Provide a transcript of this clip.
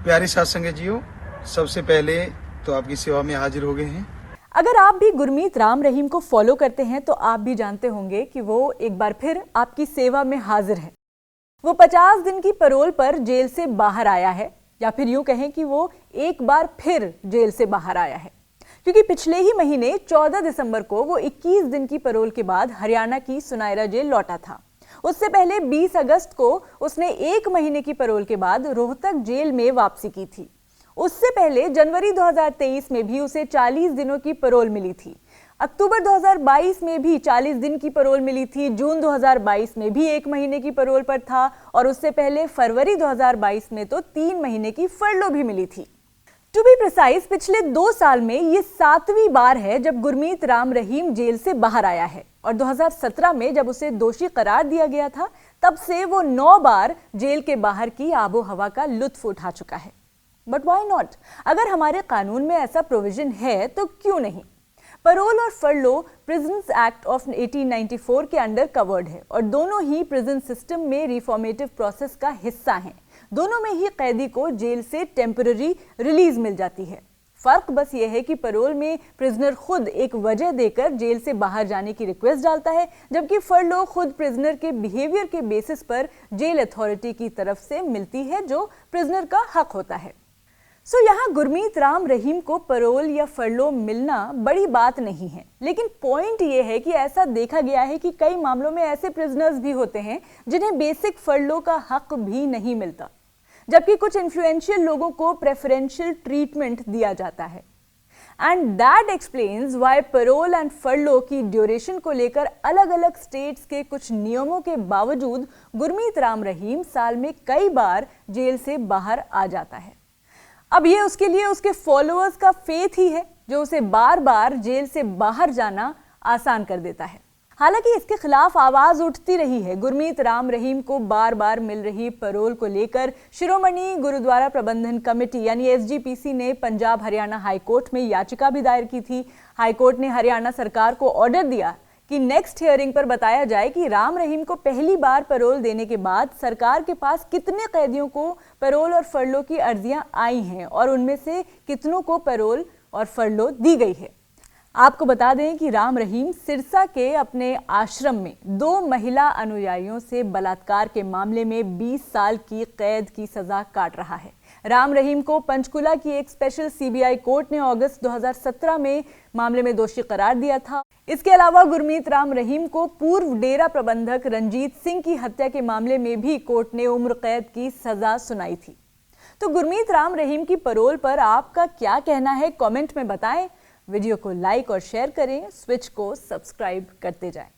प्यारे सत्संगी जियो, सबसे पहले तो आपकी सेवा में हाजिर हो गए हैं। अगर आप भी गुरमीत राम रहीम को फॉलो करते हैं तो आप भी जानते होंगे कि वो एक बार फिर आपकी सेवा में हाजिर है। वो 50 दिन की पैरोल पर जेल से बाहर आया है, या फिर यूं कहें कि वो एक बार फिर जेल से बाहर आया है, क्योंकि पिछले ही महीने 14 दिसंबर को वो 21 दिन की पैरोल के बाद हरियाणा की सुनायरा जेल लौटा था। उससे पहले 20 अगस्त को उसने 1 महीने की पैरोल के बाद रोहतक जेल में वापसी की थी। उससे पहले जनवरी 2023 में भी उसे 40 दिनों की पैरोल मिली थी। अक्टूबर 2022 में भी 40 दिन की पैरोल मिली थी। जून 2022 में भी 1 महीने की पैरोल पर था और उससे पहले फरवरी 2022 में तो 3 महीने की फरलो भी मिली थी। टू बी प्रिसाइज, पिछले 2 साल में ये 7वीं बार है जब गुरमीत राम रहीम जेल से बाहर आया है, और 2017 में जब उसे दोषी करार दिया गया था तब से वो 9 बार जेल के बाहर की आबो हवा का लुत्फ उठा चुका है। But why not? अगर हमारे कानून में ऐसा प्रोविजन है तो क्यों नहीं? पैरोल और फरलो प्रिजन्स एक्ट ऑफ 1894 के अंडर कवर्ड है और दोनों ही प्रिजन सिस्टम में रिफॉर्मेटिव प्रोसेस का हिस्सा हैं। दोनों में ही कैदी को जेल से टेम्पररी रिलीज मिल जाती है। फर्क बस ये है कि पैरोल में प्रिजनर खुद एक वजह देकर जेल से बाहर जाने की रिक्वेस्ट डालता है, जबकि फरलो खुद प्रिजनर के बिहेवियर के बेसिस पर जेल अथॉरिटी की तरफ से मिलती है, जो प्रिजनर का हक होता है। सो यहाँ गुरमीत राम रहीम को पैरोल या फरलो मिलना बड़ी बात नहीं है, लेकिन पॉइंट ये है कि ऐसा देखा गया है कि कई मामलों में ऐसे प्रिजनर्स भी होते हैं जिन्हें बेसिक फरलो का हक भी नहीं मिलता, जबकि कुछ इन्फ्लुएंशियल लोगों को प्रेफरेंशियल ट्रीटमेंट दिया जाता है। And that explains why parole and furlough की ड्यूरेशन को लेकर अलग अलग स्टेट्स के कुछ नियमों के बावजूद गुरमीत राम रहीम साल में कई बार जेल से बाहर आ जाता है। अब ये उसके लिए उसके फॉलोअर्स का फेथ ही है जो उसे बार बार जेल से बाहर जाना आसान कर देता है। हालांकि इसके खिलाफ आवाज उठती रही है। गुरमीत राम रहीम को बार बार मिल रही पैरोल को लेकर शिरोमणि गुरुद्वारा प्रबंधन कमेटी यानी SGPC ने पंजाब हरियाणा हाईकोर्ट में याचिका भी दायर की थी। हाईकोर्ट ने हरियाणा सरकार को ऑर्डर दिया कि नेक्स्ट हियरिंग पर बताया जाए कि राम रहीम को पहली बार पैरोल देने के बाद सरकार के पास कितने कैदियों को पैरोल और फरलो की अर्जियां आई हैं और उनमें से कितनों को पैरोल और फरलो दी गई है। आपको बता दें कि राम रहीम सिरसा के अपने आश्रम में 2 महिला अनुयायियों से बलात्कार के मामले में 20 साल की कैद की सजा काट रहा है। राम रहीम को पंचकुला की एक स्पेशल CBI कोर्ट ने अगस्त 2017 में मामले में दोषी करार दिया था। इसके अलावा गुरमीत राम रहीम को पूर्व डेरा प्रबंधक रंजीत सिंह की हत्या के मामले में भी कोर्ट ने उम्र कैद की सजा सुनाई थी। तो गुरमीत राम रहीम की पैरोल पर आपका क्या कहना है, कमेंट में बताएं। वीडियो को लाइक और शेयर करें, स्विच को सब्सक्राइब करते जाएं।